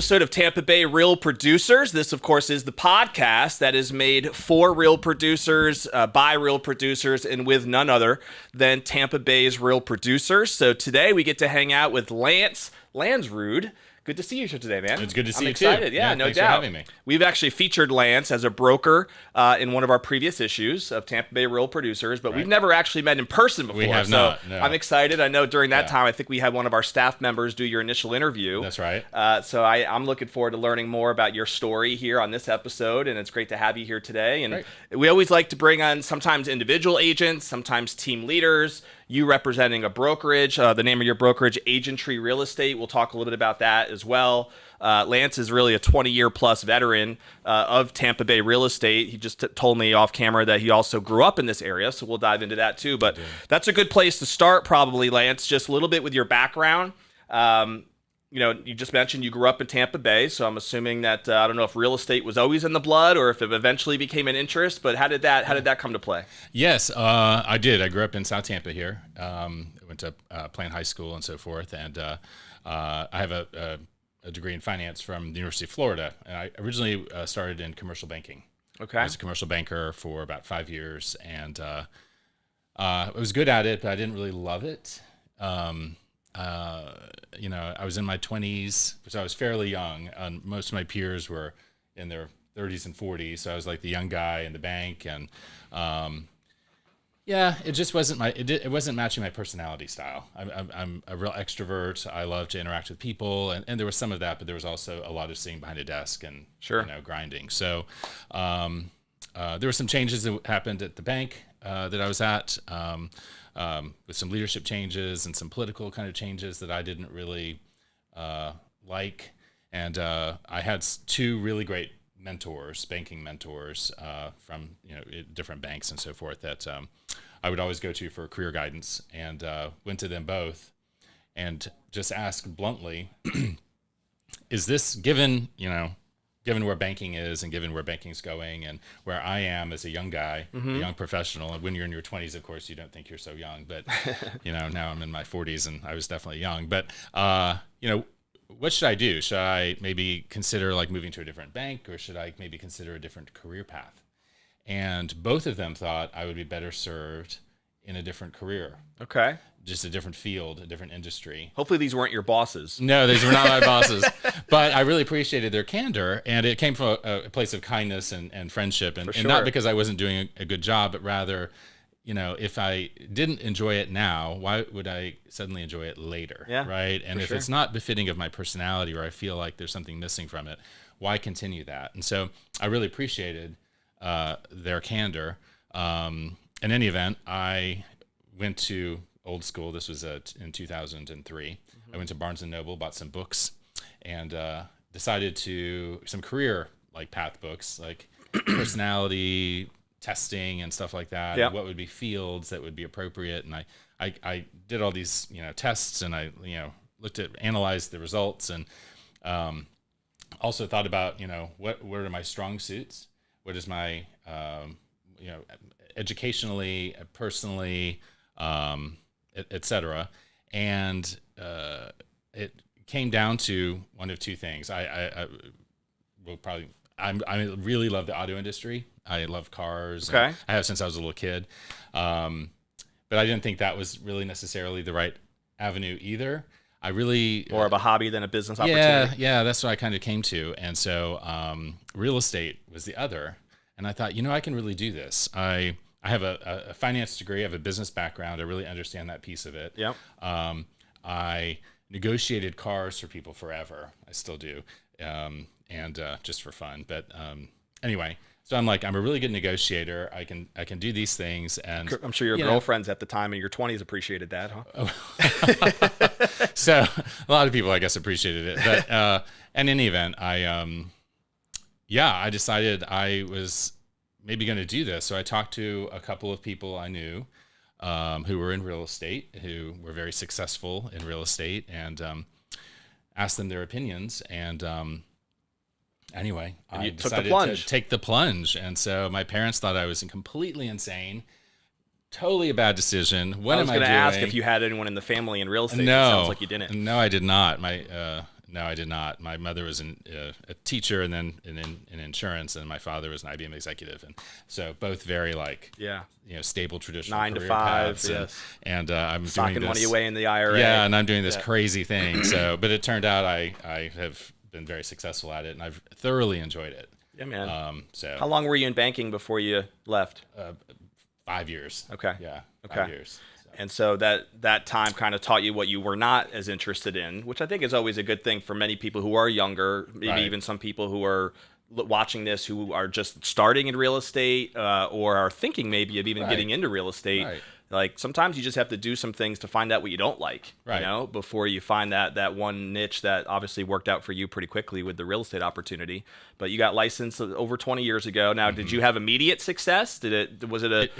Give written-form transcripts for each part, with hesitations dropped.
episode of Tampa Bay Real Producers. This, of course, is the podcast that is made for real producers, by real producers, and with none other than Tampa Bay's real producers. So today we get to hang out with Lansrud. Good to see you today, man. It's good to see I'm you excited. too. Yeah, no thanks doubt. for having me. We've actually featured Lance as a broker in one of our previous issues of Tampa Bay Real Producers, but we've never actually met in person before. We have so not. No. I'm excited. I know during that time, I think we had one of our staff members do your initial interview. That's right. So I'm looking forward to learning more about your story here on this episode, and it's great to have you here today. And we always like to bring on sometimes individual agents, sometimes team leaders. You representing a brokerage, the name of your brokerage, Agentry Real Estate. We'll talk a little bit about that as well. Lance is really a 20-year plus veteran of Tampa Bay real estate. He just told me off camera that he also grew up in this area, so we'll dive into that too. But that's a good place to start probably, Lance, just a little bit with your background. You just mentioned you grew up in Tampa Bay, so I'm assuming that I don't know if real estate was always in the blood or if it eventually became an interest, but how did that come to play? Yes, I did. I grew up in South Tampa here. I went to Plant High School and so forth, and I have a degree in finance from the University of Florida, and I originally started in commercial banking. Okay. I was a commercial banker for about 5 years, and I was good at it, but I didn't really love it. I was in my 20s, so I was fairly young. Most of my peers were in their 30s and 40s, so I was like the young guy in the bank, and it just wasn't it wasn't matching my personality style. I'm a real extrovert. I love to interact with people, and there was some of that, but there was also a lot of sitting behind a desk and grinding. So there were some changes that happened at the bank that I was at. With some leadership changes and some political kind of changes that I didn't really like. And I had two really great banking mentors from different banks and so forth that I would always go to for career guidance, and went to them both and just asked bluntly, is this given where banking is and given where banking's going and where I am as a young guy, a young professional, and when you're in your 20s, of course, you don't think you're so young, but now I'm in my 40s and I was definitely young, but what should I do? Should I maybe consider like moving to a different bank, or should I maybe consider a different career path? And both of them thought I would be better served in a different career. Okay. Just a different field, a different industry. Hopefully these weren't your bosses. No, these were not my bosses. But I really appreciated their candor, and it came from a place of kindness and friendship, and not because I wasn't doing a good job, but rather, if I didn't enjoy it now, why would I suddenly enjoy it later? Yeah, right? And if it's not befitting of my personality, or I feel like there's something missing from it, why continue that? And so I really appreciated their candor. In any event, I went to old school. This was in 2003. I went to Barnes & Noble, bought some books, and decided some career path books, like personality testing and stuff like that. Yep. What would be fields that would be appropriate. And I did all these tests, and I analyzed the results, and also thought about what are my strong suits, what is my educationally, personally, etc. And it came down to one of two things. I really love the auto industry. I love cars. Okay. I have since I was a little kid. But I didn't think that was really necessarily the right avenue either. I really more of a hobby than a business opportunity. Yeah, that's what I kind of came to. And so real estate was the other. And I thought, I can really do this. I have a finance degree. I have a business background. I really understand that piece of it. Yeah. I negotiated cars for people forever. I still do, and just for fun. But anyway, so I'm a really good negotiator. I can do these things, and I'm sure your girlfriends at the time in your 20s appreciated that, huh? So a lot of people, I guess, appreciated it. But in any event, I decided I was maybe going to do this. So I talked to a couple of people I knew who were in real estate, who were very successful in real estate, and asked them their opinions. And anyway, I decided to take the plunge. And so my parents thought I was completely insane. Totally a bad decision. What am I doing? I was going to ask if you had anyone in the family in real estate. No, it sounds like you didn't. No, I did not. No, I did not. My mother was a teacher and then in insurance, and my father was an IBM executive, and so both very stable traditional 9 to career 5, paths, yes. And I'm socking doing this money away in the IRA. Yeah, and I'm doing this crazy thing. So, but it turned out I have been very successful at it, and I've thoroughly enjoyed it. Yeah, man. So how long were you in banking before you left? 5 years. Okay. Yeah. Okay. 5 years. So. And so that time kind of taught you what you were not as interested in, which I think is always a good thing for many people who are younger, maybe even some people who are watching this who are just starting in real estate or are thinking maybe of even getting into real estate. Right. Like sometimes you just have to do some things to find out what you don't like, right. you know, before you find that one niche that obviously worked out for you pretty quickly with the real estate opportunity. But you got licensed over 20 years ago. Now, did you have immediate success? It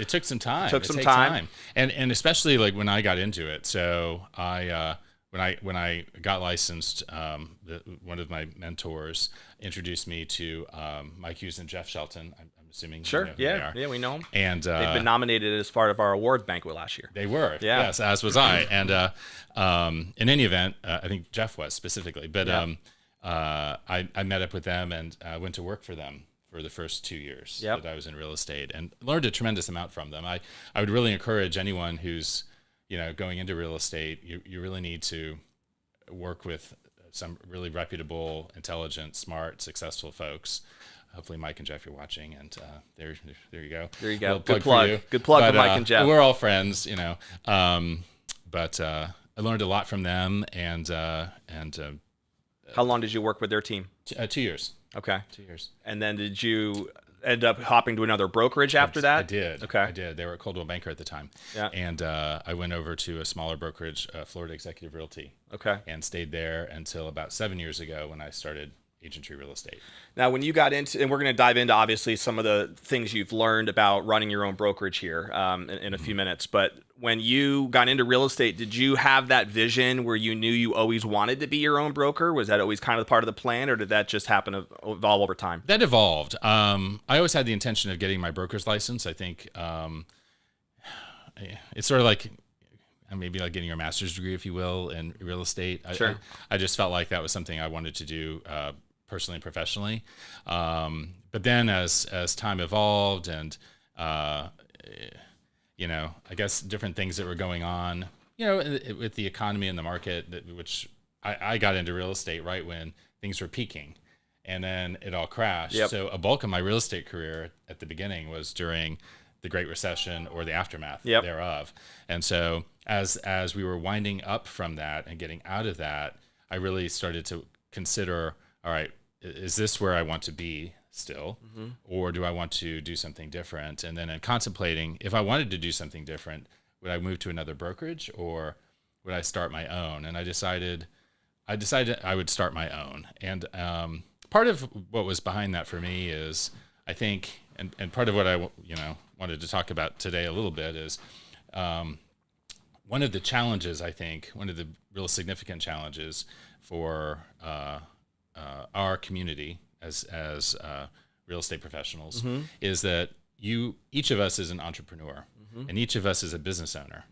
took some time. Took some time. And especially like when I got into it. So when I got licensed, one of my mentors introduced me to Mike Hughes and Jeff Shelton. I'm assuming. Sure. You know who Yeah, we know them. And they've been nominated as part of our award banquet last year. They were. Yeah. Yes, as was I. And in any event, I think Jeff was specifically. But I met up with them and went to work for them for the first 2 years that I was in real estate, and learned a tremendous amount from them. I would really encourage anyone who's going into real estate. You really need to work with some really reputable, intelligent, smart, successful folks. Hopefully Mike and Jeff are watching, and there you go. There you go. Good plug. Good plug for Mike and Jeff. We're all friends, but I learned a lot from them, and how long did you work with their team? 2 years. Okay. 2 years. And then did you end up hopping to another brokerage after that? I did. Okay. I did. They were at Coldwell Banker at the time. Yeah. And I went over to a smaller brokerage, Florida Executive Realty. Okay. And stayed there until about 7 years ago when I started agency real estate. Now, when you got into, and we're going to dive into obviously some of the things you've learned about running your own brokerage here in a few minutes, but when you got into real estate, did you have that vision where you knew you always wanted to be your own broker? Was that always kind of part of the plan, or did that just happen to evolve over time? That evolved. I always had the intention of getting my broker's license. I think it's sort of like maybe like getting your master's degree, if you will, in real estate. Sure. I just felt like that was something I wanted to do personally and professionally. But then as time evolved and, I guess different things that were going on, with the economy and the market, which I got into real estate right when things were peaking, and then it all crashed. Yep. So a bulk of my real estate career at the beginning was during the Great Recession or the aftermath thereof. And so as we were winding up from that and getting out of that, I really started to consider, all right, is this where I want to be still, or do I want to do something different? And then in contemplating, if I wanted to do something different, would I move to another brokerage or would I start my own? And I decided I would start my own. And part of what was behind that for me is, I think, and part of what I wanted to talk about today a little bit is one of the challenges, I think, one of the real significant challenges for our community as real estate professionals is that each of us is an entrepreneur and each of us is a business owner.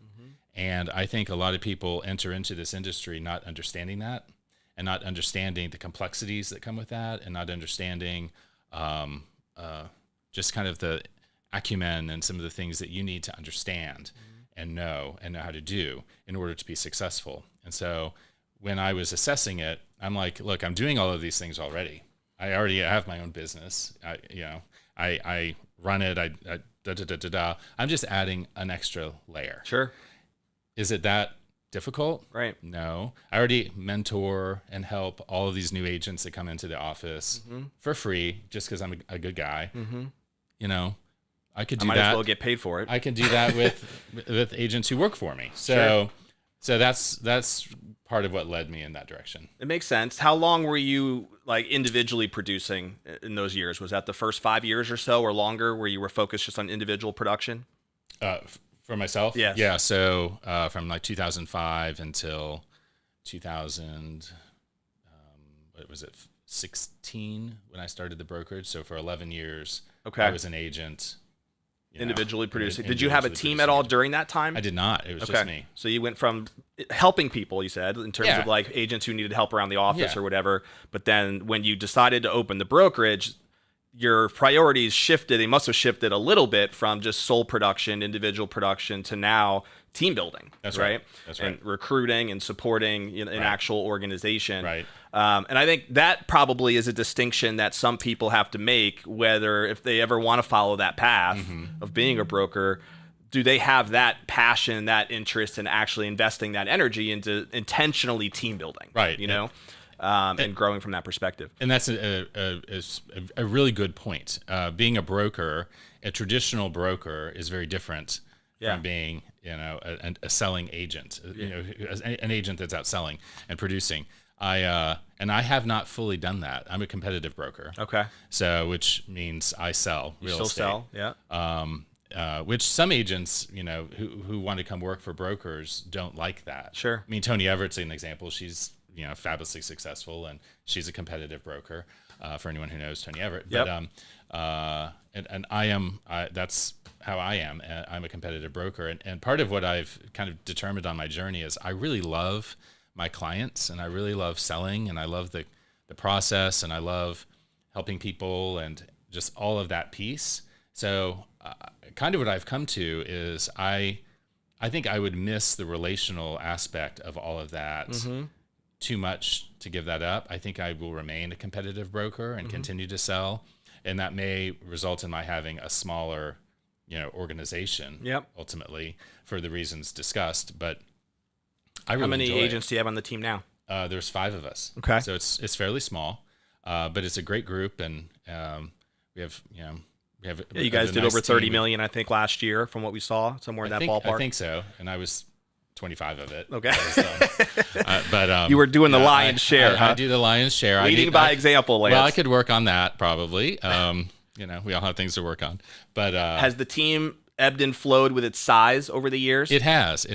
And I think a lot of people enter into this industry not understanding that, and not understanding the complexities that come with that, and not understanding just kind of the acumen and some of the things that you need to understand and know how to do in order to be successful. And so when I was assessing it, I'm like, look, I'm doing all of these things already. I already have my own business. I run it. I'm just adding an extra layer. Sure. Is it that difficult? Right. No. I already mentor and help all of these new agents that come into the office for free, just because I'm a good guy. I could do that. I might as well get paid for it. I can do that with agents who work for me. So that's part of what led me in that direction. It makes sense. How long were you like individually producing in those years? Was that the first 5 years or so, or longer, where you were focused just on individual production? For myself? Yes. Yeah. So from like 2005 until 2000, what was it, 16 when I started the brokerage. So for 11 years, I was an agent. Individually producing. Did you have a team at all during that time? I did not. It was just me. So you went from helping people, you said, in terms of like agents who needed help around the office or whatever. But then when you decided to open the brokerage, your priorities shifted. They must have shifted a little bit from just sole production, individual production, to now team building. That's right. That's right. And recruiting and supporting an actual organization. Right. And I think that probably is a distinction that some people have to make, whether if they ever want to follow that path of being a broker, do they have that passion, that interest in actually investing that energy into intentionally team building? Right. You know? And growing from that perspective. And that's a really good point. Being a broker, a traditional broker, is very different from being, a selling agent. An agent that's out selling and producing. I have not fully done that. I'm a competitive broker. Okay. So, which means I sell real estate. Sell, yeah. Which some agents, who want to come work for brokers don't like that. Sure. I mean, Tony Everett's an example. She's fabulously successful, and she's a competitive broker. For anyone who knows Tony Everett, yep. And that's how I am. I'm a competitive broker, and part of what I've kind of determined on my journey is I really love my clients, and I really love selling, and I love the process, and I love helping people, and just all of that piece. So, kind of what I've come to is I think I would miss the relational aspect of all of that. Too much to give that up. I think I will remain a competitive broker and continue to sell, and that may result in my having a smaller, organization. Ultimately, for the reasons discussed. But I really how many enjoy agents do you have on the team now? There's 5 of us. Okay, so it's fairly small, but it's a great group, and we have you guys did over 30 million, I think, last year from what we saw, somewhere in that ballpark. I think so, and I was 25 of it. Okay. But you were doing the lion's share. I do the lion's share. Leading by example, Lance. Well, I could work on that probably. We all have things to work on. But has the team ebbed and flowed with its size over the years? It has.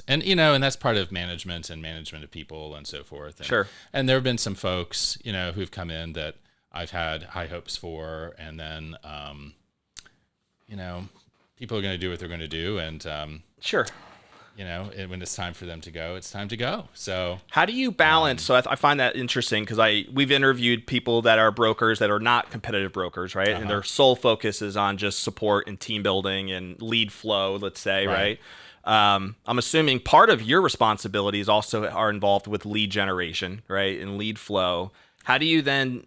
And and that's part of management of people and so forth. And, sure. And there have been some folks, who've come in that I've had high hopes for, and then people are going to do what they're going to do, and sure. When it's time for them to go, it's time to go. So how do you balance? So I find that interesting because we've interviewed people that are brokers that are not competitive brokers, right? And their sole focus is on just support and team building and lead flow, let's say, right? I'm assuming part of your responsibilities also are involved with lead generation, right? And lead flow. How do you then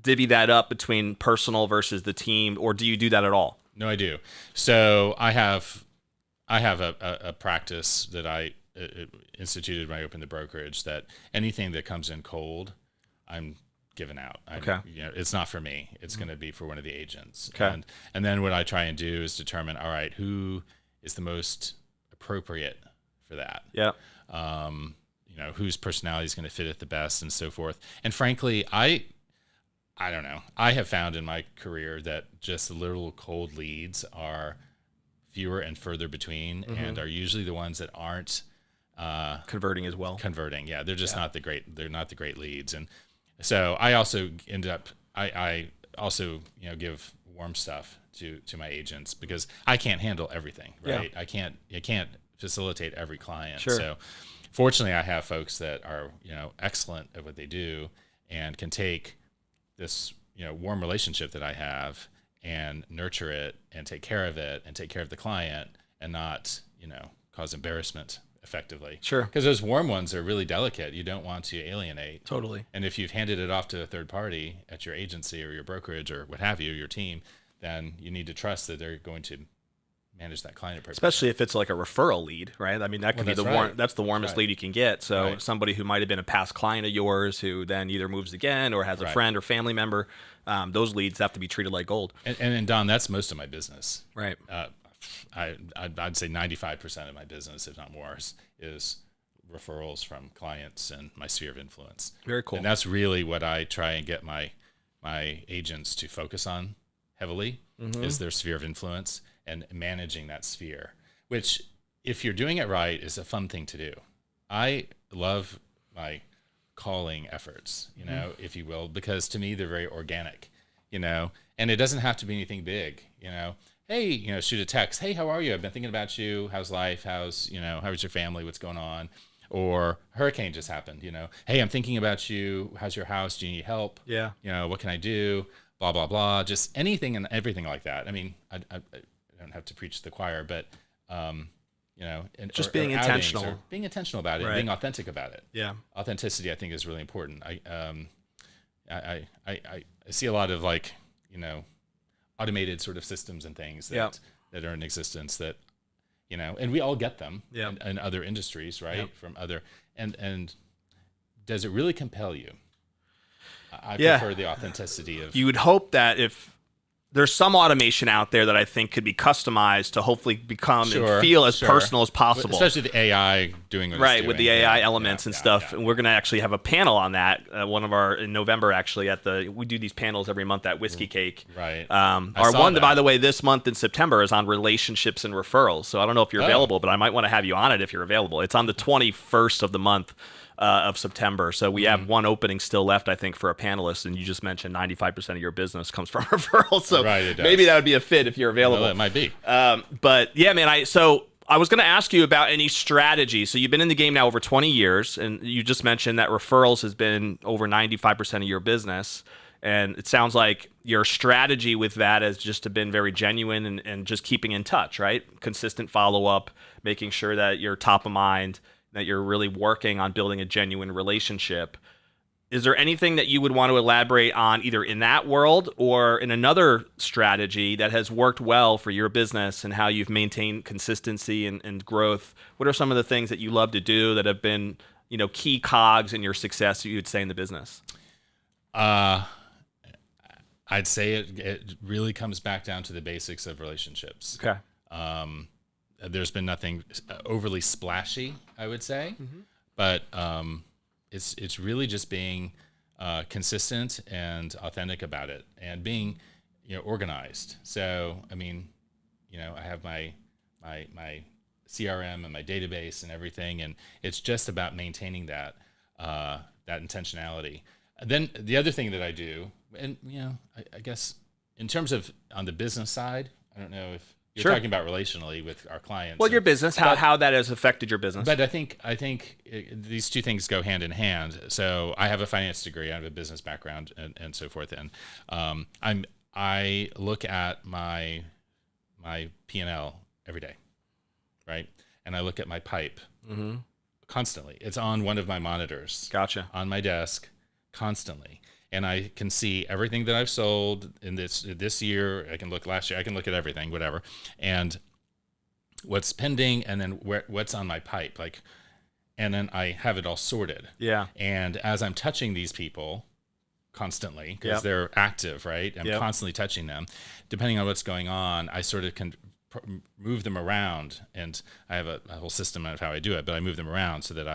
divvy that up between personal versus the team, or do you do that at all? No, I do. So I have a practice that I instituted when I opened the brokerage, that anything that comes in cold, I'm giving out. Okay. It's not for me. It's going to be for one of the agents. Okay. And then what I try and do is determine, all right, who is the most appropriate for that? Yeah. Whose personality is going to fit it the best, and so forth. And frankly, I don't know. I have found in my career that just little cold leads are fewer and further between, and are usually the ones that aren't converting as well. Yeah, they're just not the great. They're not the great leads, and so I also I also give warm stuff to my agents, because I can't handle everything. Right, I can't facilitate every client. Sure. So fortunately, I have folks that are excellent at what they do and can take this warm relationship that I have and nurture it and take care of it and take care of the client, and not, cause embarrassment effectively. Sure. Because those warm ones are really delicate. You don't want to alienate. Totally. And if you've handed it off to a third party at your agency or your brokerage or what have you, your team, then you need to trust that they're going to manage that client appropriately. Especially if it's like a referral lead, right? I mean, that could be that's the warmest lead you can get. So somebody who might have been a past client of yours who then either moves again or has a friend or family member, those leads have to be treated like gold. And Don, that's most of my business. Right. I'd say 95% of my business, if not more, is referrals from clients and my sphere of influence. Very cool. And that's really what I try and get my agents to focus on heavily, is their sphere of influence and managing that sphere, which, if you're doing it right, is a fun thing to do. I love my calling efforts, if you will, because to me they're very organic, and it doesn't have to be anything big, Hey, shoot a text. Hey, how are you? I've been thinking about you. How's life? How's your family? What's going on? or hurricane just happened, hey, I'm thinking about you. How's your house? Do you need help? Yeah. What can I do? Blah, blah, blah. Just anything and everything like that. I mean, I don't have to preach to the choir, but, just being intentional, being intentional about it, and being authentic about it. Yeah. Authenticity, I think, is really important. I see a lot of automated sort of systems and things that are in existence that, and we all get them in other industries, right? Yep. From other, and does it really compel you? I prefer the authenticity of. You would hope that if there's some automation out there that I think could be customized to hopefully become and feel as personal as possible. Especially the AI doing what it's doing. With the AI elements and stuff. And we're going to actually have a panel on that. In November, actually, we do these panels every month at Whiskey Cake. Right. Our one, by the way, this month in September is on relationships and referrals. So I don't know if you're available, but I might want to have you on it if you're available. It's on the 21st of the month. Of September. So we have one opening still left, I think, for a panelist. And you just mentioned 95% of your business comes from referrals. So maybe that would be a fit if you're available. Well, it might be. But yeah, man, I was going to ask you about any strategy. So you've been in the game now over 20 years, and you just mentioned that referrals has been over 95% of your business. And it sounds like your strategy with that has just been very genuine and just keeping in touch, right? Consistent follow-up, making sure that you're top of mind, that you're really working on building a genuine relationship. Is there anything that you would want to elaborate on either in that world or in another strategy that has worked well for your business and how you've maintained consistency and growth? What are some of the things that you love to do that have been, key cogs in your success, you would say, in the business? I'd say it really comes back down to the basics of relationships. Okay. There's been nothing overly splashy, I would say, but it's really just being consistent and authentic about it, and being organized. So I mean, I have my CRM and my database and everything, and it's just about maintaining that intentionality. And then the other thing that I do, and I guess in terms of on the business side, I don't know if. You're talking about relationally with our clients. Well, your business, how that has affected your business. But I think these two things go hand in hand. So I have a finance degree, I have a business background, and so forth. And I look at my P&L every day, right? And I look at my pipe constantly. It's on one of my monitors. Gotcha. On my desk, constantly. And I can see everything that I've sold in this year. I can look last year. I can look at everything, whatever, and what's pending, and then what's on my pipe, and then I have it all sorted. Yeah. And as I'm touching these people constantly, because they're active, right? I'm constantly touching them. Depending on what's going on, I sort of can move them around, and I have a whole system of how I do it. But I move them around so that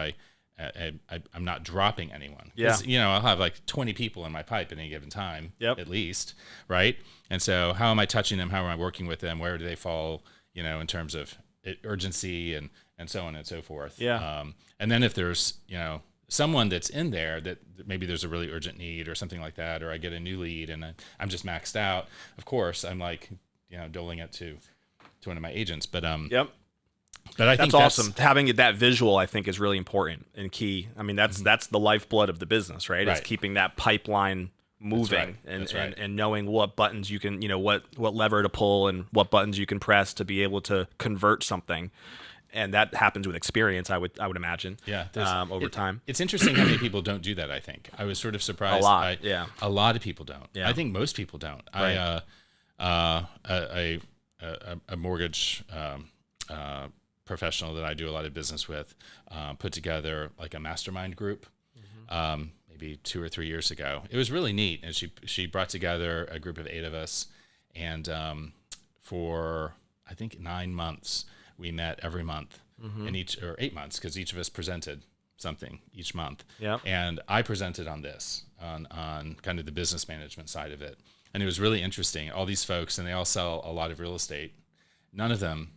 I'm not dropping anyone. Yeah. I'll have 20 people in my pipe at any given time, Yep. at least, right? And so how am I touching them? How am I working with them? Where do they fall, in terms of urgency and so on and so forth. Yeah. And then if there's, someone that's in there that maybe there's a really urgent need or something like that, or I get a new lead and I'm just maxed out, of course, I'm doling it to one of my agents. But Yep. But I think that's awesome. Having that visual, I think, is really important and key. I mean, that's the lifeblood of the business, right? It's keeping that pipeline moving and knowing what buttons you can, what lever to pull and what buttons you can press to be able to convert something. And that happens with experience, I would imagine. Yeah, over time. It's interesting how many people don't do that. I think I was sort of surprised. A lot. A lot of people don't. Yeah. I think most people don't. Right. A mortgage professional that I do a lot of business with put together a mastermind group maybe 2 or 3 years ago. It was really neat, and she brought together a group of 8 of us, and for I think 9 months we met every month, and 8 months, because each of us presented something each month. Yeah. And I presented on this on kind of the business management side of it, and it was really interesting. All these folks, and they all sell a lot of real estate. None of them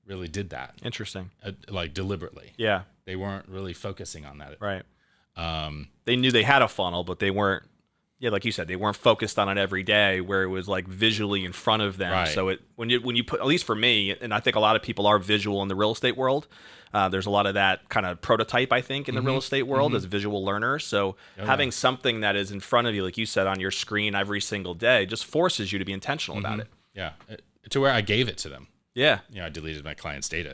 really did that. Interesting. Deliberately. Yeah. They weren't really focusing on that. Right. They knew they had a funnel, but they weren't, Yeah, like you said, they weren't focused on it every day where it was like visually in front of them. Right. So when you put, at least for me, and I think a lot of people are visual in the real estate world, there's a lot of that kind of prototype, I think, in the real estate world as visual learners. So having something that is in front of you, like you said, on your screen every single day just forces you to be intentional about it. Yeah, to where I gave it to them. Yeah. I deleted my client's data.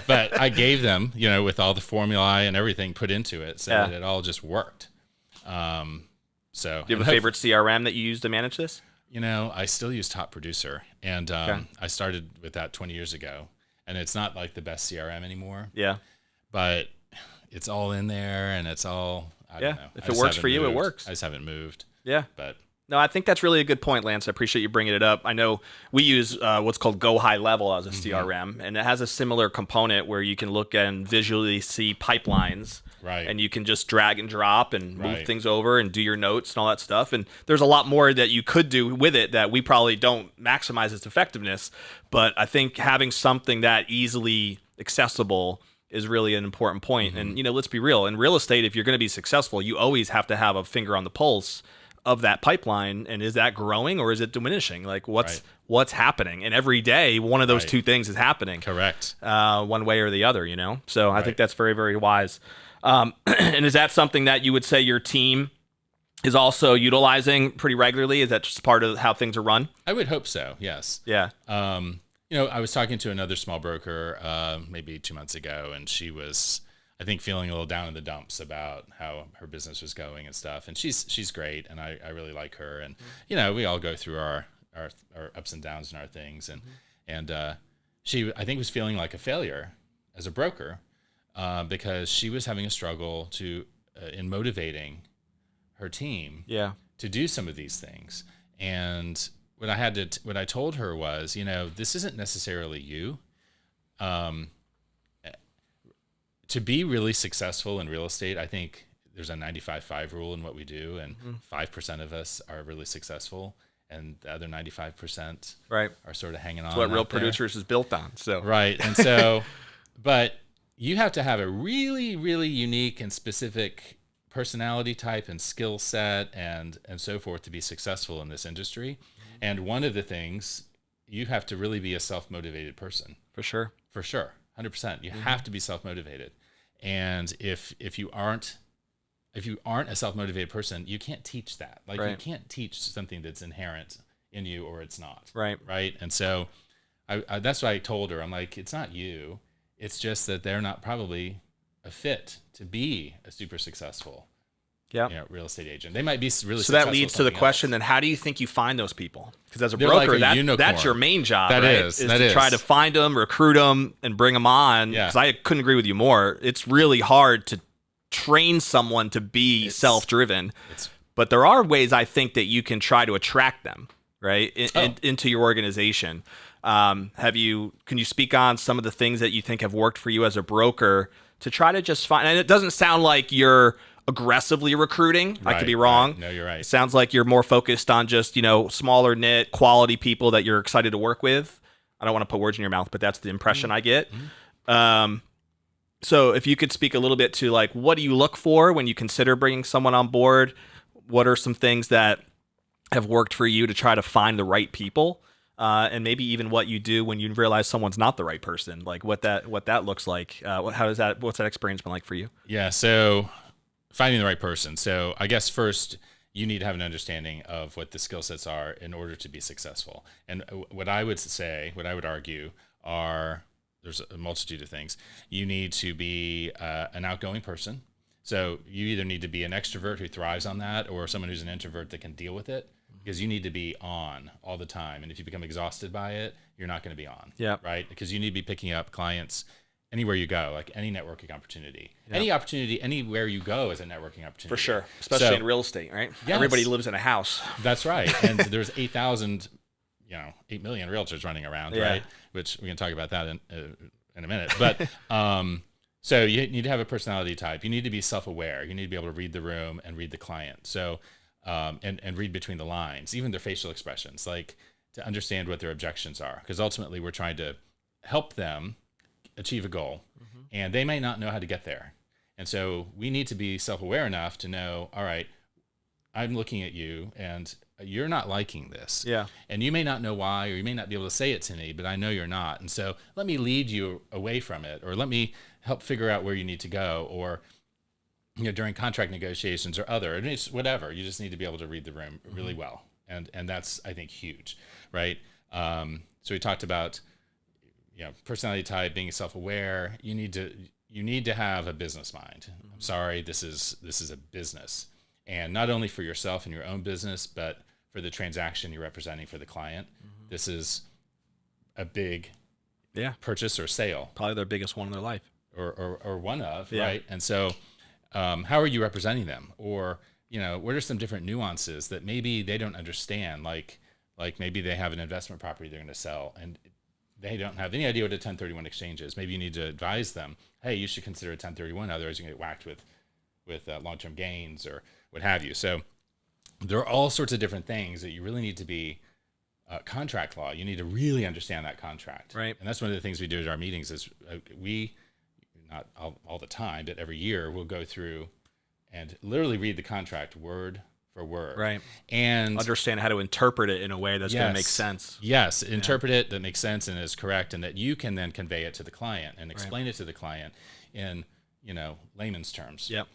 But I gave them, with all the formulae and everything put into it so that it all just worked. So, do you have a favorite CRM that you use to manage this? I still use Top Producer, and I started with that 20 years ago, and it's not like the best CRM anymore. Yeah. But it's all in there, and it's all, I don't know. If it works for you, it works. I just haven't moved. Yeah. But no, I think that's really a good point, Lance. I appreciate you bringing it up. I know we use what's called Go High Level as a CRM, and it has a similar component where you can look and visually see pipelines. Right. And you can just drag and drop and move things over and do your notes and all that stuff. And there's a lot more that you could do with it that we probably don't maximize its effectiveness. But I think having something that easily accessible is really an important point. And, let's be real. In real estate, if you're going to be successful, you always have to have a finger on the pulse of that pipeline. And is that growing or is it diminishing? Like what's happening? And every day, one of those two things is happening. Correct. One way or the other, So I think that's very, very wise. And is that something that you would say your team is also utilizing pretty regularly? Is that just part of how things are run? I would hope so. Yes. Yeah. I was talking to another small broker maybe 2 months ago, and she was, I think, feeling a little down in the dumps about how her business was going and stuff. And she's great, and I really like her. And we all go through our ups and downs and our things. And she, I think, was feeling like a failure as a broker. Because she was having a struggle in motivating her team to do some of these things. And what I told her was, this isn't necessarily you. To be really successful in real estate, I think there's a 95-5 rule in what we do, and 5% of us are really successful, and the other 95% are sort of hanging on. That's what Real Producers is built on. So and so, but you have to have a really, really unique and specific personality type and skill set and so forth to be successful in this industry. And one of the things, you have to really be a self-motivated person. For sure. 100%. You have to be self-motivated. And if you aren't a self-motivated person, you can't teach that. Like you can't teach something that's inherent in you or it's not. Right. And so I that's what I told her. I'm like, it's not you. It's just that they're not probably a fit to be a super successful real estate agent. They might be really successful. So that leads to the question, then how do you think you find those people? Because as a broker, that's your main job, is to try to find them, recruit them, and bring them on. Because I couldn't agree with you more. It's really hard to train someone to be self-driven. But there are ways, I think, that you can try to attract them, into your organization. Can you speak on some of the things that you think have worked for you as a broker to try to just find, and it doesn't sound like you're aggressively recruiting. I could be wrong. No, you're right. It sounds like you're more focused on just, smaller knit quality people that you're excited to work with. I don't want to put words in your mouth, but that's the impression I get. So if you could speak a little bit to like, what do you look for when you consider bringing someone on board? What are some things that have worked for you to try to find the right people? And maybe even what you do when you realize someone's not the right person, like what that looks like. What's that experience been like for you? Yeah. So finding the right person. So I guess first you need to have an understanding of what the skill sets are in order to be successful. And what I would argue are, there's a multitude of things. You need to be an outgoing person. So you either need to be an extrovert who thrives on that, or someone who's an introvert that can deal with it. Because you need to be on all the time. And if you become exhausted by it, you're not going to be on. Yeah. Right? Because you need to be picking up clients anywhere you go, like any networking opportunity. Yep. Any opportunity, anywhere you go is a networking opportunity. For sure. Especially in real estate, right? Yes. Everybody lives in a house. That's right. And there's 8 million realtors running around, right? Which we can talk about that in a minute. But so you need to have a personality type. You need to be self-aware. You need to be able to read the room and read the client. So and read between the lines, even their facial expressions, like to understand what their objections are. Because ultimately we're trying to help them achieve a goal, and they may not know how to get there. And so we need to be self-aware enough to know, all right, I'm looking at you and you're not liking this. Yeah. And you may not know why, or you may not be able to say it to me, but I know you're not. And so let me lead you away from it, or let me help figure out where you need to go, or, during contract negotiations or other, it's whatever. You just need to be able to read the room really well. And that's, I think, huge, right? So we talked about, personality type, being self-aware. You need to have a business mind. I'm sorry, this is a business. And not only for yourself and your own business, but for the transaction you're representing for the client. This is a big purchase or sale. Probably their biggest one in their life. Or one of, right? And so how are you representing them? Or, what are some different nuances that maybe they don't understand? Like maybe they have an investment property they're going to sell and they don't have any idea what a 1031 exchange is. Maybe you need to advise them, hey, you should consider a 1031, otherwise you're going to get whacked with long-term gains or what have you. So there are all sorts of different things that you really need to be contract law. You need to really understand that contract. Right. And that's one of the things we do at our meetings is we, not all the time, but every year we'll go through and literally read the contract word for word. Right. And understand how to interpret it in a way that's going to make sense. Yes. Interpret it that makes sense and is correct, and that you can then convey it to the client and explain it to the client in, layman's terms. Yep.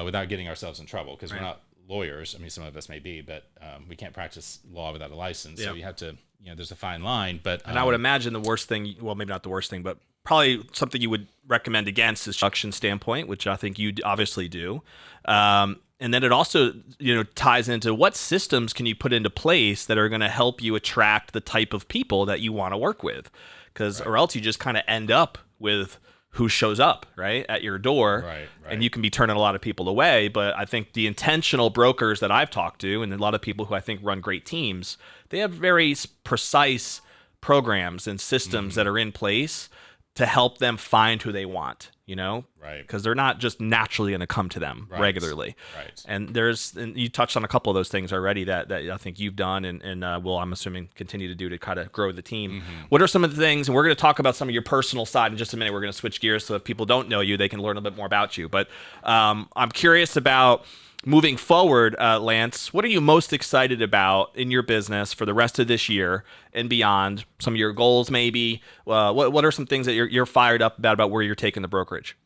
Without getting ourselves in trouble, because we're not lawyers. I mean, some of us may be, but we can't practice law without a license. So you have to, there's a fine line. But and I would imagine the worst thing, well, maybe not the worst thing, but probably something you would recommend against is production standpoint, which I think you obviously do. And then it also, ties into what systems can you put into place that are going to help you attract the type of people that you want to work with, because or else you just kind of end up with who shows up right at your door, and you can be turning a lot of people away. But I think the intentional brokers that I've talked to, and a lot of people who I think run great teams, they have very precise programs and systems that are in place to help them find who they want, because they're not just naturally going to come to them regularly. Right. And you touched on a couple of those things already that I think you've done and will, I'm assuming, continue to do to kind of grow the team. What are some of the things, and we're going to talk about some of your personal side in just a minute. We're going to switch gears so if people don't know you, they can learn a bit more about you. But I'm curious about moving forward, Lance, what are you most excited about in your business for the rest of this year and beyond? Some of your goals, maybe. What are some things that you're fired up about where you're taking the brokerage?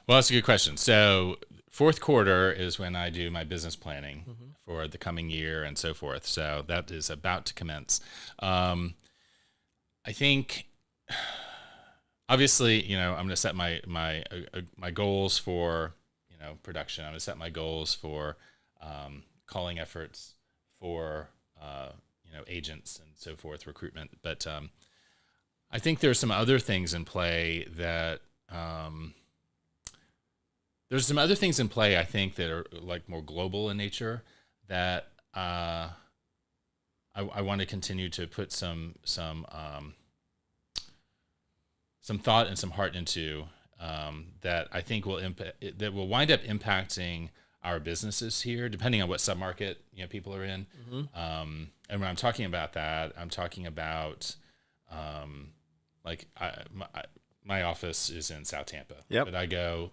Well, that's a good question. So fourth quarter is when I do my business planning for the coming year and so forth. So that is about to commence. I think, obviously, I'm going to set my goals for production. I'm going to set my goals for calling efforts, for agents and so forth, recruitment. But I think there's some other things in play that I think that are like more global in nature that I want to continue to put some thought and some heart into. That I think will wind up impacting our businesses here, depending on what submarket people are in. And when I'm talking about that, I'm talking about my office is in South Tampa, but I go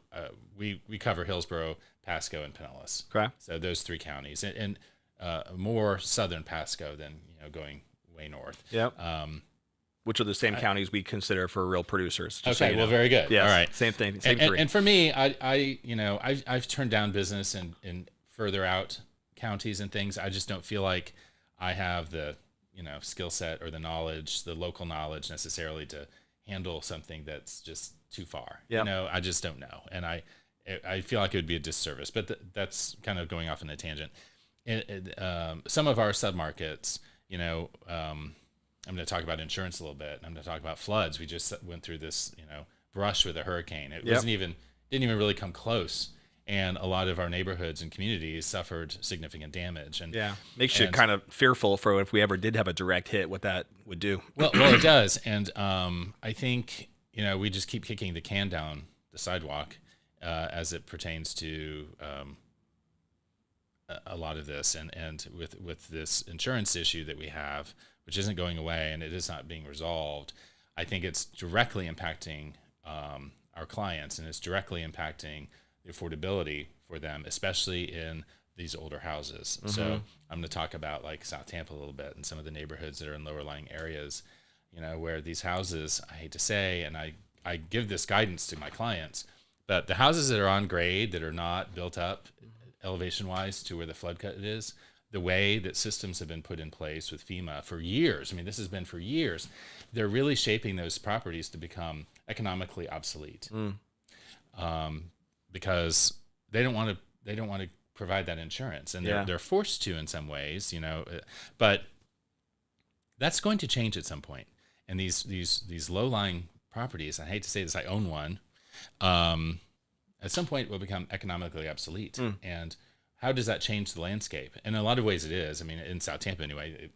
we cover Hillsborough, Pasco, and Pinellas. Okay, so those three counties, and more southern Pasco than going way north. Yep. Which are the same counties we consider for real producers. Okay, well, very good. Yes, all right, same thing. And for me, I've turned down business in further out counties and things. I just don't feel like I have the skill set or the knowledge, the local knowledge necessarily to handle something that's just too far. Yep. I just don't know, and I feel like it would be a disservice. But that's kind of going off on a tangent. Some of our submarkets, I'm going to talk about insurance a little bit. I'm going to talk about floods. We just went through this, brush with a hurricane. It didn't even really come close. And a lot of our neighborhoods and communities suffered significant damage. And makes you kind of fearful for if we ever did have a direct hit, what that would do. Well, it does. And I think, we just keep kicking the can down the sidewalk as it pertains to a lot of this. And with this insurance issue that we have, which isn't going away and it is not being resolved, I think it's directly impacting our clients, and it's directly impacting the affordability for them, especially in these older houses. So I'm going to talk about like South Tampa a little bit and some of the neighborhoods that are in lower lying areas, where these houses, I hate to say, and I give this guidance to my clients, but the houses that are on grade, that are not built up elevation wise to where the flood cut is, the way that systems have been put in place with FEMA for years, I mean, this has been for years, they're really shaping those properties to become economically obsolete. Because they don't want to provide that insurance, and they're forced to in some ways, but that's going to change at some point. And these low-lying properties, I hate to say this, I own one, at some point will become economically obsolete. And how does that change the landscape? In a lot of ways it is. I mean, in South Tampa anyway,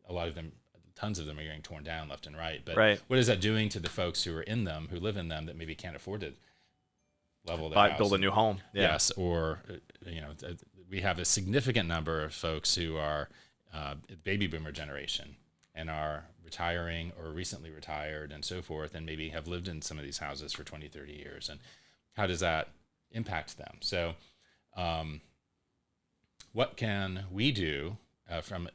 a lot of them, tons of them are getting torn down left and right. But what is that doing to the folks who are in them, who live in them, that maybe can't afford to level their house? Build a new home. Yes, or we have a significant number of folks who are baby boomer generation and are retiring or recently retired and so forth, and maybe have lived in some of these houses for 20, 30 years. And how does that impact them? So what can we do from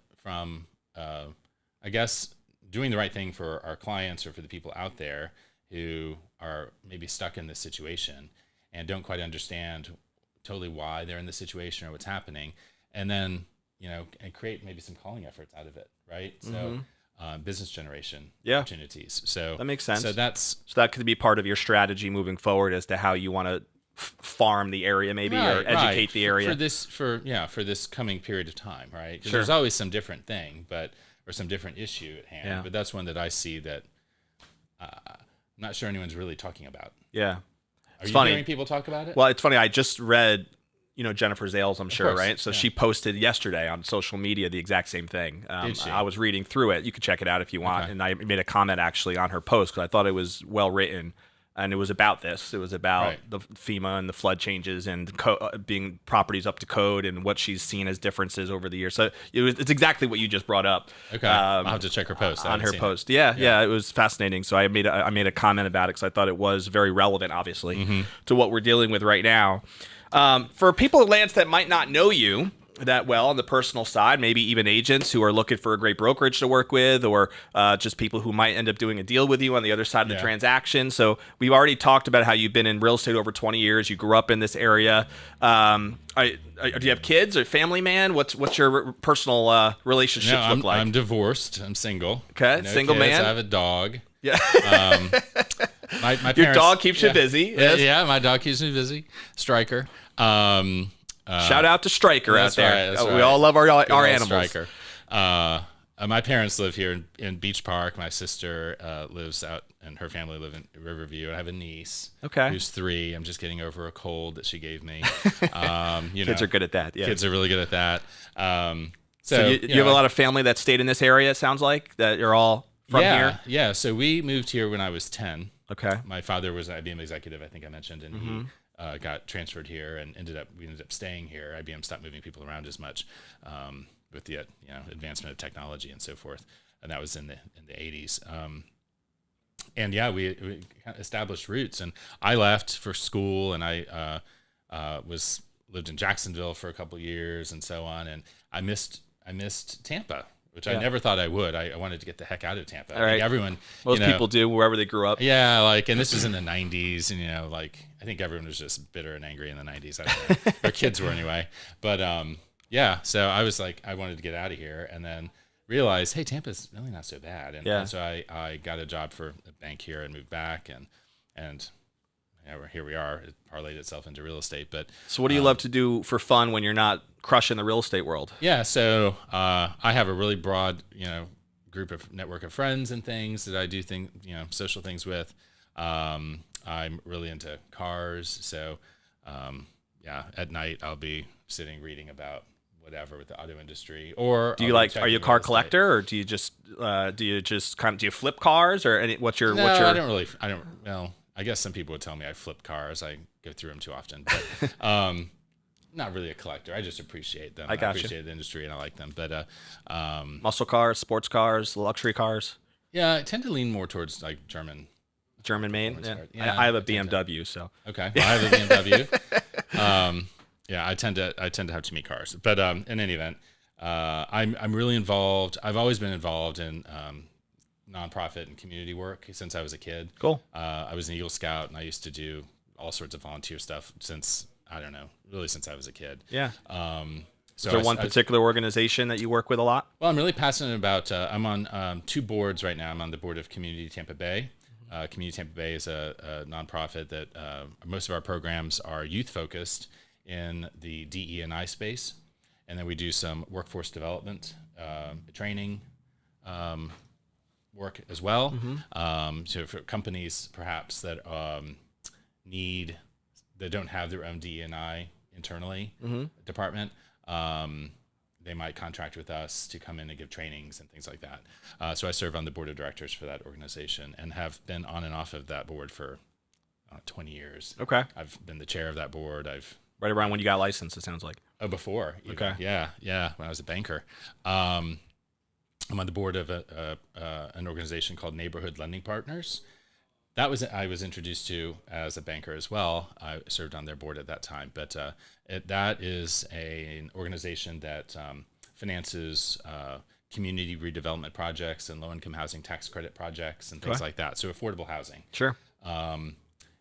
I guess, doing the right thing for our clients or for the people out there who are maybe stuck in this situation and don't quite understand totally why they're in the situation or what's happening, and then, and create maybe some calling efforts out of it, right? So business generation opportunities. So that makes sense. So that could be part of your strategy moving forward as to how you want to farm the area, maybe, or educate the area for this coming period of time, right? Because there's always some different thing, or some different issue at hand. But that's one that I see that I'm not sure anyone's really talking about. Yeah. Are you hearing people talk about it? Well, it's funny. I just read, Jennifer Zales, I'm sure, right? So she posted yesterday on social media the exact same thing. Did she? I was reading through it. You could check it out if you want. And I made a comment actually on her post because I thought it was well written. And it was about this. It was about the FEMA and the flood changes and being properties up to code and what she's seen as differences over the years. So it's exactly what you just brought up. Okay, I'll have to check her post. On her post. Yeah, it was fascinating. So I made a comment about it because I thought it was very relevant, obviously, to what we're dealing with right now. For people, Lance, that might not know you that well on the personal side, maybe even agents who are looking for a great brokerage to work with, or just people who might end up doing a deal with you on the other side of the transaction. So we've already talked about how you've been in real estate over 20 years. You grew up in this area. Do you have kids or family man? What's your personal relationships look like? I'm divorced. I'm single. Okay, single kids. man. I have a dog. Yeah. My parents, your dog keeps you busy. Yes. Yeah, my dog keeps me busy. Striker. Shout out to Striker out there. Right, we all love our animals. Striker. My parents live here in Beach Park. My sister lives out, and her family live in Riverview. I have a niece who's 3. I'm just getting over a cold that she gave me. Kids are good at that. Yeah. Kids are really good at that. So you have a lot of family that stayed in this area, it sounds like, that you're all from here? Yeah. So we moved here when I was 10. Okay. My father was an IBM executive, I think I mentioned, and he got transferred here and we ended up staying here. IBM stopped moving people around as much with the advancement of technology and so forth, and that was in the 80s. And we kind of established roots. And I left for school, and I lived in Jacksonville for a couple of years and so on. And I missed Tampa, which I never thought I would. I wanted to get the heck out of Tampa. All right. Most people do wherever they grew up. Yeah, and this was in the 90s, and I think everyone was just bitter and angry in the 90s. I don't know. Our kids were anyway. But so I was like, I wanted to get out of here, and then realized, hey, Tampa's really not so bad. And so I got a job for a bank here and moved back, and here we are. It parlayed itself into real estate. But so what do you love to do for fun when you're not crushing the real estate world? Yeah, so I have a really broad, network of friends and things that I do social things with. I'm really into cars, so at night I'll be sitting reading about whatever with the auto industry. Or are you a car collector, or do you just do you flip cars, or I guess some people would tell me I flip cars. I go through them too often, but not really a collector. I just appreciate them. I appreciate the industry and I like them. But muscle cars, sports cars, luxury cars. Yeah, I tend to lean more towards German made. Yeah. I have a BMW, so okay. Well, I have a BMW. Yeah, I tend to have too many cars. But in any event, I'm really involved. I've always been involved in nonprofit and community work since I was a kid. Cool. I was an Eagle Scout, and I used to do all sorts of volunteer stuff since I was a kid. Yeah. So is there one particular organization that you work with a lot? Well, I'm really passionate about. I'm on 2 boards right now. I'm on the board of Community Tampa Bay. Community Tampa Bay is a nonprofit that most of our programs are youth focused in the DE&I space, and then we do some workforce development, training work as well. So for companies perhaps that that don't have their own DE&I internally department, they might contract with us to come in and give trainings and things like that. So I serve on the board of directors for that organization and have been on and off of that board for 20 years. Okay. I've been the chair of that board. Right around when you got licensed, it sounds like. Oh, before. Even. Okay. Yeah. When I was a banker. I'm on the board of an organization called Neighborhood Lending Partners. I was introduced to as a banker as well. I served on their board at that time. But that is an organization that finances community redevelopment projects and low-income housing tax credit projects and things like that. So affordable housing. Sure.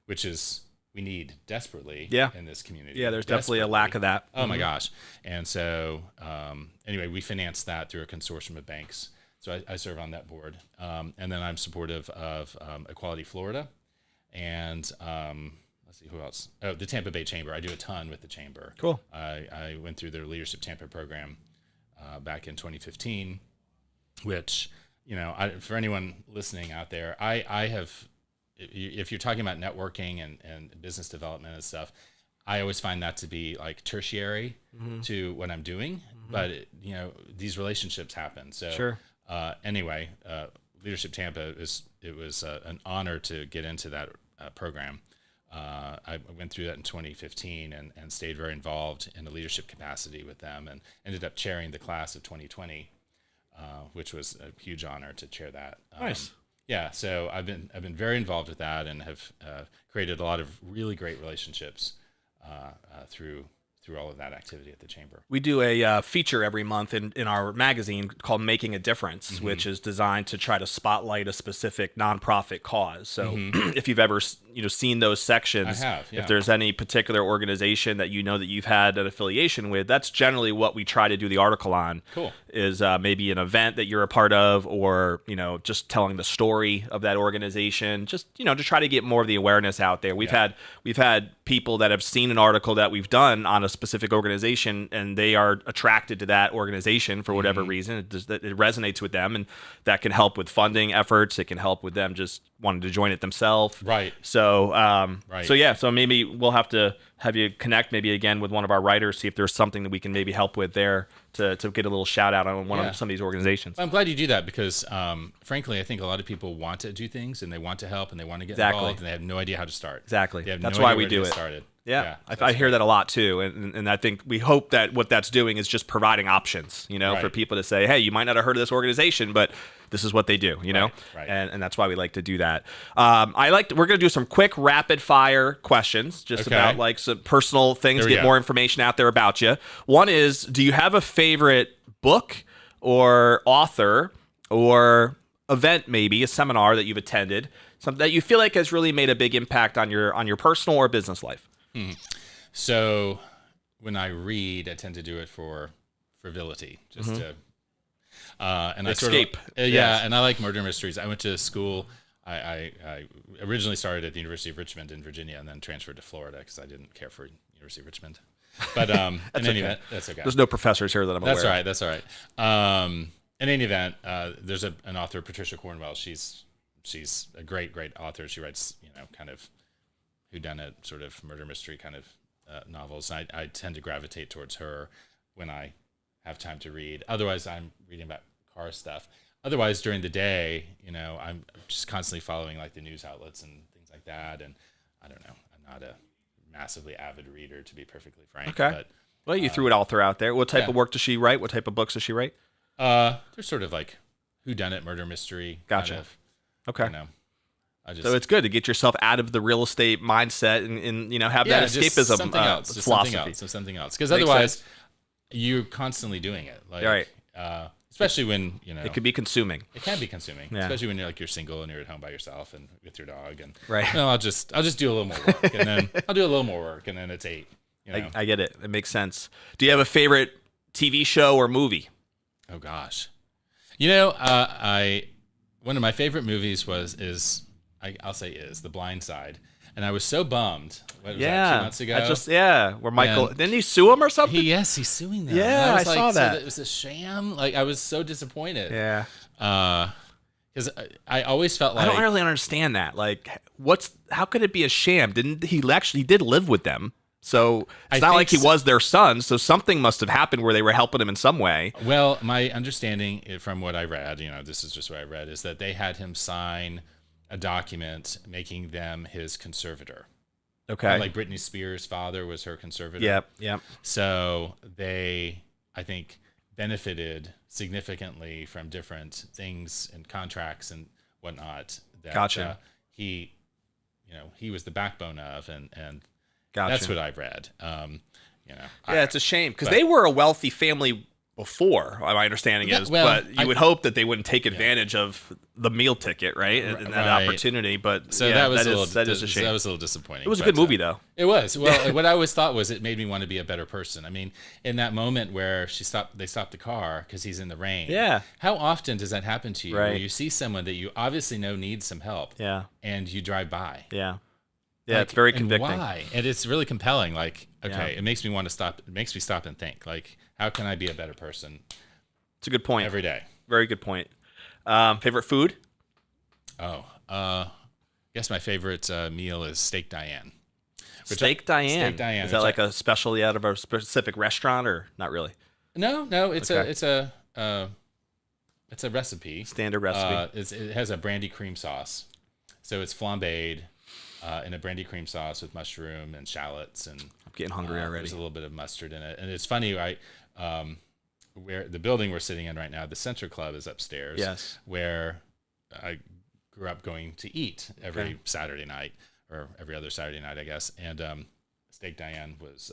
Which is we need desperately in this community. Yeah, there's definitely a lack of that. Oh my gosh. And so anyway, we finance that through a consortium of banks. So I serve on that board. And then I'm supportive of Equality Florida. And let's see, who else? Oh, the Tampa Bay Chamber. I do a ton with the Chamber. Cool. I went through their Leadership Tampa program back in 2015, which, for anyone listening out there, I have, if you're talking about networking and business development and stuff, I always find that to be like tertiary to what I'm doing. But, these relationships happen. So sure. Anyway, Leadership Tampa was an honor to get into that program. I went through that in 2015 and stayed very involved in a leadership capacity with them and ended up chairing the class of 2020, which was a huge honor to chair that. Nice. Yeah, so I've been very involved with that and have created a lot of really great relationships through all of that activity at the Chamber. We do a feature every month in our magazine called Making a Difference, which is designed to try to spotlight a specific nonprofit cause. So if you've ever seen those sections, I have, yeah. If there's any particular organization that that you've had an affiliation with, that's generally what we try to do the article on. Cool. Is maybe an event that you're a part of, or just telling the story of that organization, just to try to get more of the awareness out there. We've had people that have seen an article that we've done on a specific organization, and they are attracted to that organization for whatever reason. It resonates with them, and that can help with funding efforts. It can help with them just wanting to join it themselves. Right. So, so maybe we'll have to have you connect maybe again with one of our writers, see if there's something that we can maybe help with there to get a little shout out on some of these organizations. I'm glad you do that because, frankly, I think a lot of people want to do things and they want to help and they want to get involved and they have no idea how to start. Exactly. That's why we do it. Yeah, I hear that a lot too, and I think we hope that what that's doing is just providing options, for people to say, hey, you might not have heard of this organization, but this is what they do, Right. And that's why we like to do that. We're going to do some quick rapid fire questions, just about like some personal things, get more information out there about you. One is, do you have a favorite book or author or event, maybe a seminar that you've attended, something that you feel like has really made a big impact on your personal or business life? So when I read, I tend to do it for frivolity, just to and escape. And I like murder mysteries. I went to school. I originally started at the University of Richmond in Virginia, and then transferred to Florida because I didn't care for University of Richmond. But in any event, that's okay. There's no professors here that I'm aware of. That's all right. In any event, there's an author, Patricia Cornwell. She's a great author. She writes kind of whodunit sort of murder mystery kind of novels. I tend to gravitate towards her when I have time to read. Otherwise, I'm reading about car stuff. Otherwise, during the day, I'm just constantly following like the news outlets and things like that. And I don't know, I'm not a massively avid reader, to be perfectly frank. Okay. But, well, you threw an author out there. What type of work does she write? What type of books does she write? They're sort of like whodunit murder mystery. Gotcha. Kind of, okay. So it's good to get yourself out of the real estate mindset and have that escapism philosophy. Something else. Because otherwise, you're constantly doing it. Like, right. Especially when it could be consuming. It can be consuming, especially when you're single and you're at home by yourself and with your dog. And right. I'll just do a little more work, and then I'll do a little more work, and then it's 8. I get it. It makes sense. Do you have a favorite TV show or movie? Oh gosh, one of my favorite movies is The Blind Side. And I was so bummed. What was that, 2 months ago? Where Michael didn't he sue him or something? He's suing them. Yeah, I saw that. So it was a sham. Like, I was so disappointed. Yeah. Because I always felt like I don't really understand that. Like, how could it be a sham? He did live with them? So it's not like he was their son. So something must have happened where they were helping him in some way. Well, my understanding from what I read, this is just what I read, is that they had him sign a document making them his conservator. Okay. Like Britney Spears' father was her conservator. Yep. So they, I think, benefited significantly from different things and contracts and whatnot that gotcha. He was the backbone of, and gotcha. That's what I've read. It's a shame because they were a wealthy family before, my understanding is, but you would hope that they wouldn't take advantage of the meal ticket, right? And that opportunity. But so that is a shame. That was a little disappointing. It was a good movie, though. It was. Well, what I always thought was it made me want to be a better person. I mean, in that moment where they stopped the car because he's in the rain. Yeah. How often does that happen to you? Right. Where you see someone that you obviously know needs some help. Yeah. And you drive by. Yeah. Yeah, it's very convicting. And why? And it's really compelling. Like, okay, it makes me want to stop. It makes me stop and think. Like, how can I be a better person? It's a good point. Every day. Very good point. Favorite food? I guess my favorite meal is Steak Diane. Steak Diane. Steak Diane. Is that like a specialty out of a specific restaurant, or not really? No. It's a recipe. Standard recipe. It has a brandy cream sauce, so it's flambéed in a brandy cream sauce with mushroom and shallots, and I'm getting hungry already. There's a little bit of mustard in it, and it's funny. Where the building we're sitting in right now, the Center Club is upstairs. Yes. Where I grew up going to eat every Saturday night, or every other Saturday night, I guess. And Steak Diane was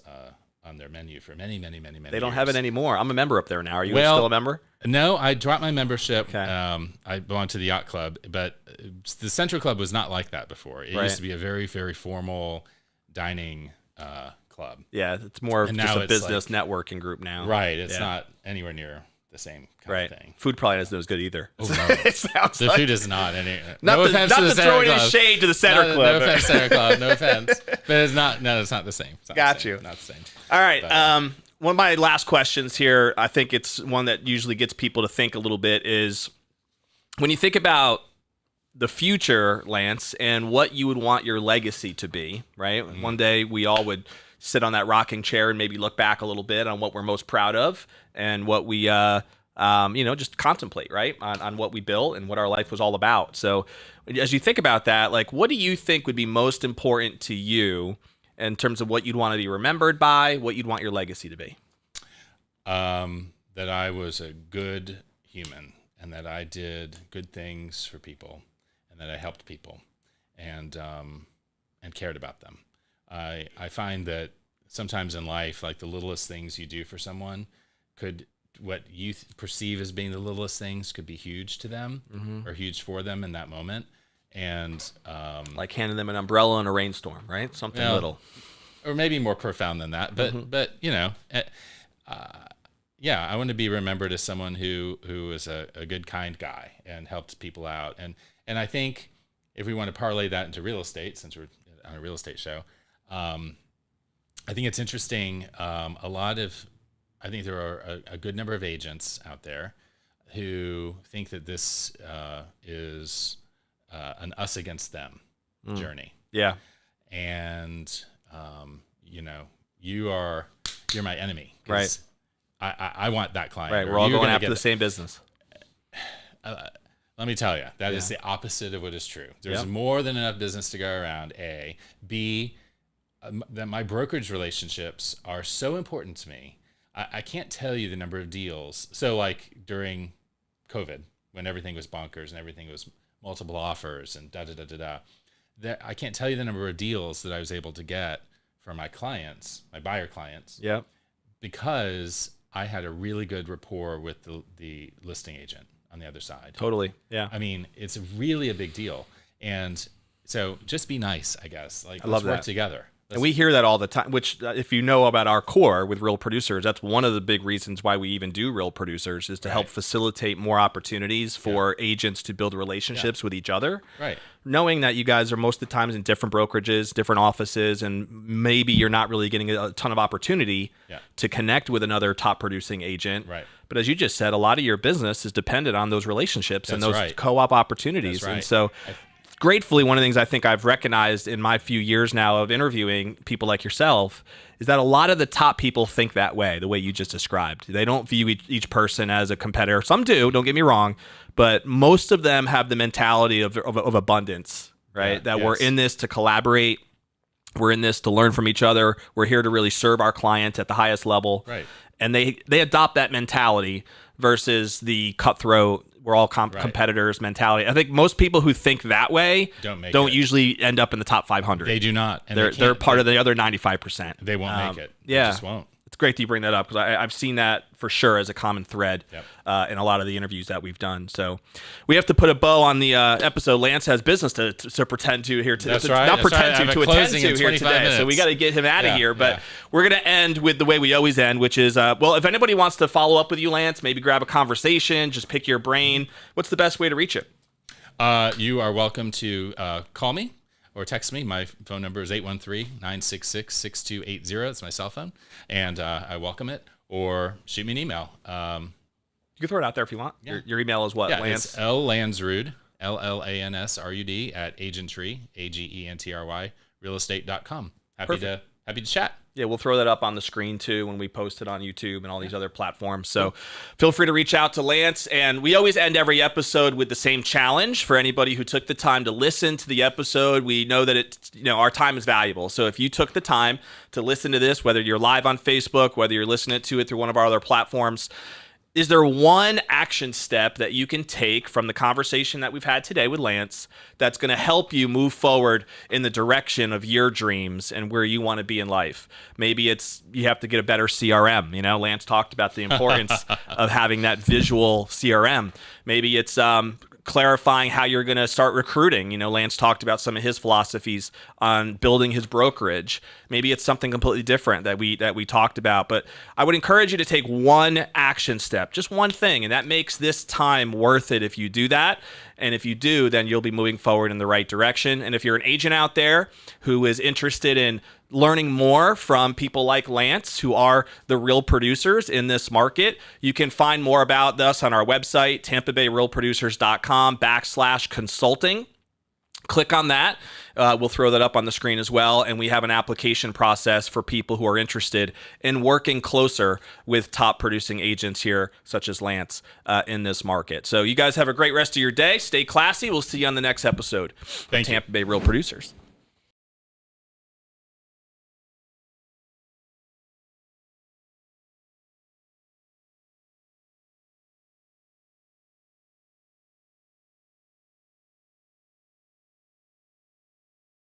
on their menu for many, many, many, many They don't years. have it anymore. I'm a member up there now. Are you still a member? No, I dropped my membership. Okay. I belonged to the Yacht Club, but the Center Club was not like that before. It used to be a very, very formal dining club. Yeah, it's more of just a business networking group now. Right. It's not anywhere near the same kind of thing. Food probably isn't as good either. Oh, no. The food is not. No offense to the Center Club. Not to throw any shade to the Center Club. No offense, Center Club. No offense. But it's not. No, it's not the same. Got you. Not the same. All right. But, one of my last questions here, I think it's one that usually gets people to think a little bit, is when you think about the future, Lance, and what you would want your legacy to be, right? Mm-hmm. One day we all would sit on that rocking chair and maybe look back a little bit on what we're most proud of and what we, just contemplate, right, on what we built and what our life was all about. So as you think about that, like, what do you think would be most important to you in terms of what you'd want to be remembered by, what you'd want your legacy to be? That I was a good human, and that I did good things for people, and that I helped people and cared about them. I find that sometimes in life, like the littlest things you do for someone what you perceive as being the littlest things could be huge to them, mm-hmm. or huge for them in that moment. And like handing them an umbrella in a rainstorm, right? Something little, or maybe more profound than that. But mm-hmm. I want to be remembered as someone who is a good, kind guy and helped people out. And I think if we want to parlay that into real estate, since we're on a real estate show, I think it's interesting. I think there are a good number of agents out there who think that this is an us against them journey. Yeah. And, you're my enemy. Right. I want that client. Right. We're all going after the same business. Let me tell you, that is the opposite of what is true. There's more than enough business to go around, A. B, that my brokerage relationships are so important to me. I can't tell you the number of deals. So like during COVID, when everything was bonkers and everything was multiple offers and I can't tell you the number of deals that I was able to get for my clients, my buyer clients, because I had a really good rapport with the listing agent on the other side. Totally. Yeah. I mean, it's really a big deal. And so just be nice, I guess. Like, I love let's work that. together. And we hear that all the time, which if you know about our core with Real Producers, that's one of the big reasons why we even do Real Producers is to help facilitate more opportunities for agents to build relationships with each other. Right. Knowing that you guys are most of the times in different brokerages, different offices, and maybe you're not really getting a ton of opportunity to connect with another top producing agent. Right. But as you just said, a lot of your business is dependent on those relationships and those co-op opportunities. That's right. And so gratefully, one of the things I think I've recognized in my few years now of interviewing people like yourself is that a lot of the top people think that way, the way you just described. They don't view each person as a competitor. Some do, don't get me wrong, but most of them have the mentality of abundance, right? That we're in this to collaborate. We're in this to learn from each other. We're here to really serve our clients at the highest level. Right. And they adopt that mentality versus the cutthroat, we're all competitors mentality. I think most people who think that way don't usually end up in the top 500. They do not. And they're part of the other 95%. They won't make it. Yeah. They just won't. It's great that you bring that up because I've seen that for sure as a common thread in a lot of the interviews that we've done. So we have to put a bow on the episode. Lance has business to pretend to here today. That's right. Not pretend to attend to here today. Minutes. So we got to get him out of here. But we're going to end with the way we always end, which is, well, if anybody wants to follow up with you, Lance, maybe grab a conversation, just pick your brain. What's the best way to reach you? You are welcome to call me or text me. My phone number is 813-966-6280. That's my cell phone. And I welcome it. Or shoot me an email. You can throw it out there if you want. Your email is what, Lance? It's Lansrud, LLANSRUD @agentry, AGENTRY, realestate.com. Happy to chat. Yeah, we'll throw that up on the screen too when we post it on YouTube and all these other platforms. So feel free to reach out to Lance. And we always end every episode with the same challenge for anybody who took the time to listen to the episode. We know that our time is valuable. So if you took the time to listen to this, whether you're live on Facebook, whether you're listening to it through one of our other platforms, is there one action step that you can take from the conversation that we've had today with Lance that's going to help you move forward in the direction of your dreams and where you want to be in life? Maybe it's you have to get a better CRM. Lance talked about the importance of having that visual CRM. Maybe it's clarifying how you're going to start recruiting. Lance talked about some of his philosophies on building his brokerage. Maybe it's something completely different that we talked about. But I would encourage you to take one action step, just one thing, and that makes this time worth it if you do that. And if you do, then you'll be moving forward in the right direction. And if you're an agent out there who is interested in learning more from people like Lance, who are the real producers in this market, you can find more about us on our website, tampabayrealproducers.com/consulting. Click on that. We'll throw that up on the screen as well. And we have an application process for people who are interested in working closer with top producing agents here, such as Lance, in this market. So you guys have a great rest of your day. Stay classy. We'll see you on the next episode of Tampa Bay Real Producers.